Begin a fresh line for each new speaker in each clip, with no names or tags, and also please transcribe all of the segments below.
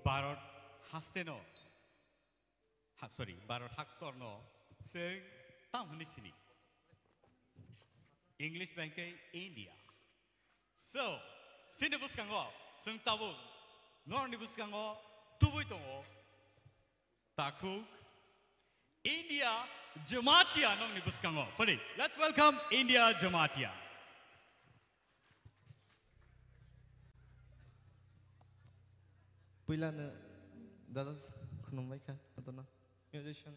Barot Hasteno sorry Barot Haktorno Sing Tam Hanisini English Bank India So Sinibus Kango Sung Tabu Nornibus Kango Tubuitongo Takuk India Jamatia Nornibus Kango Let's welcome India Jamatia
Pilana does Kunumaika, I don't know. Musician,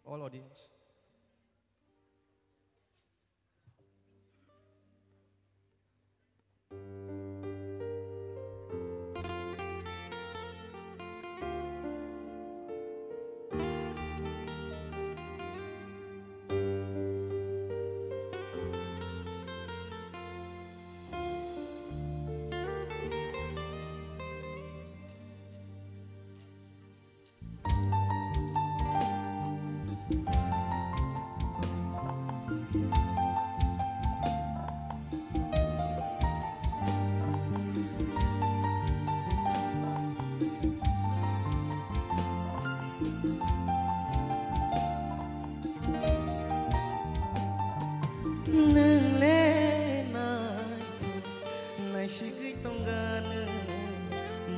all audience.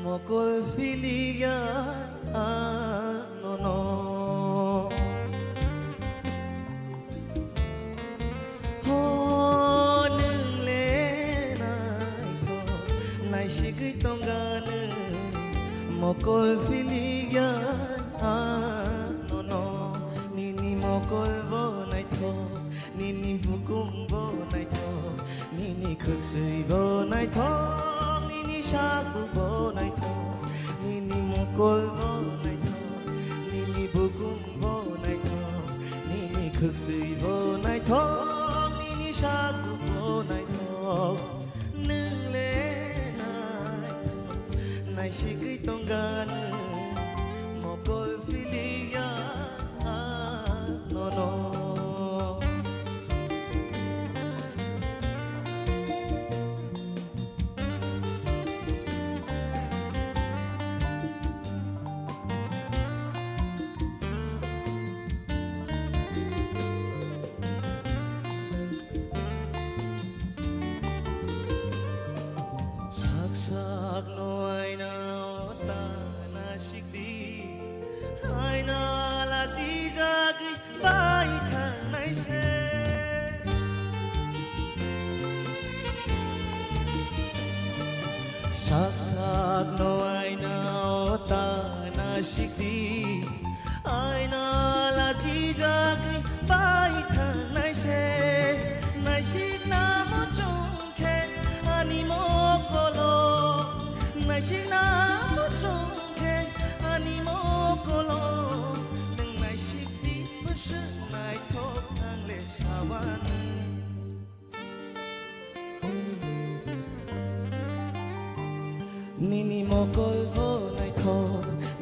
Mokol filia no no ho nương le nai tho nai shigui tongan mokol filia no no nini mokol bo nai tho nini bukum bo nai tho nini khuksui bo nai tho Shaku bo nai tho nini mokol bo nai tho nini bukum bo nai tho nini khuksui bo nai tho nini shaku bo nai tho nương le nai nai shigui tongan mokol filia no no no aina ota na shikti aina la si jagi bai tha nai se nai si na mo chung khe ani mo kolo nai si na mo chung khe ani mo kolo nang nai shikti push nai thok nang le shawan Nini mokol bo nai tho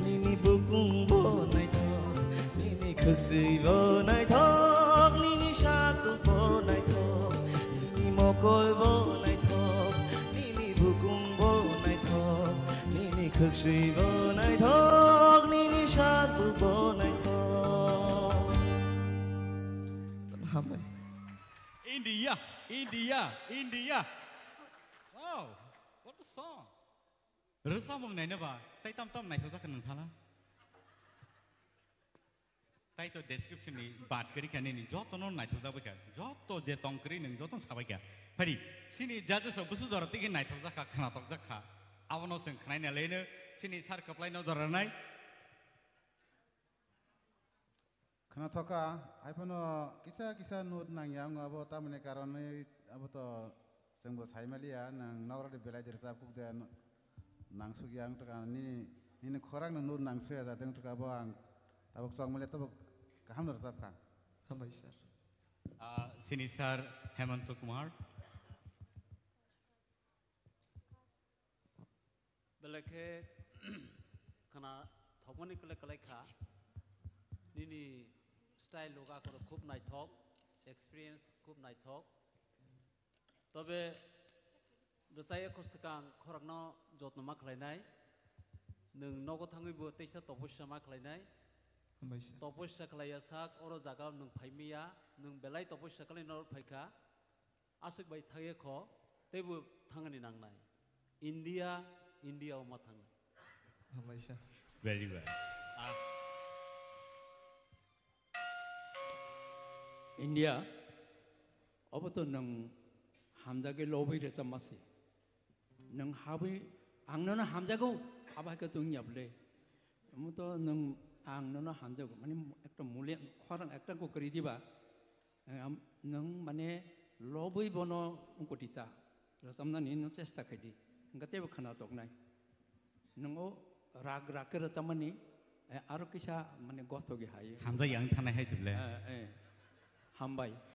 nini bukum bo nai tho nini khuksui bo nai tho nini shaku bo nai tho nini mokol bo nai tho nini bukum bo nai tho nini khuksui bo nai tho nini shaku bo nai tho
India India India Wow what a song Rasa mong nai na ba? Tai tam tam nai thota kan sala. Tai to description ni baat kari kan ni joto non nai thota ba ka. Joto je tongkri nang joto sabai ka. Phari sini judges so busu dorati ki nai thota ka khana tok jak kha. Awano sing khnai na leine sini sar kaplai no doranai.
Khana thoka aipono kisa nut nang yang abo tamne karone abo to sengbo saimaliya nang nawra de belai dersa kuk de nang sugyang to kan ni khorang na nur nang suya zateng to ka bang tabok song male tabok kaham nar sab khan
hamai sir
sini sir Hemant Kumar
belake kana thogmani kole kale kha nini style loga ko khub nai thok experience khub nai thok tobe Dosai ko sekang korangno jotno mak lainai หนึ่งนกทั้งวิบัติเสตบุษมาใครไหน
Hamaisa.
ตบุษใครสักอรจากหนึ่งไผ่มียาหนึ่งเบลัยตบุษใครนรไผ่ขาอาศัยใบไทยขอเตบุทางนี้นางไหนอินเดียออกมาทาง
Hamaisa.
very well
India, apa tu nang hamzah ke lobby rasa masih, nang habi ang nona hamzah ko apa ke tu nyab le, kamu tu nang ang nona hamzah ko, mana ekta mulia, orang ekta ko kerja ba, nang mana lobby bono ungko dita, rasa mana ni nang sesta kadi, enggak tahu kena tok nai, nang o rag ke rasa mana, aru kisah mana gotoh ke hai,
ทำได้ยังทันให้สุดเลย
hambai.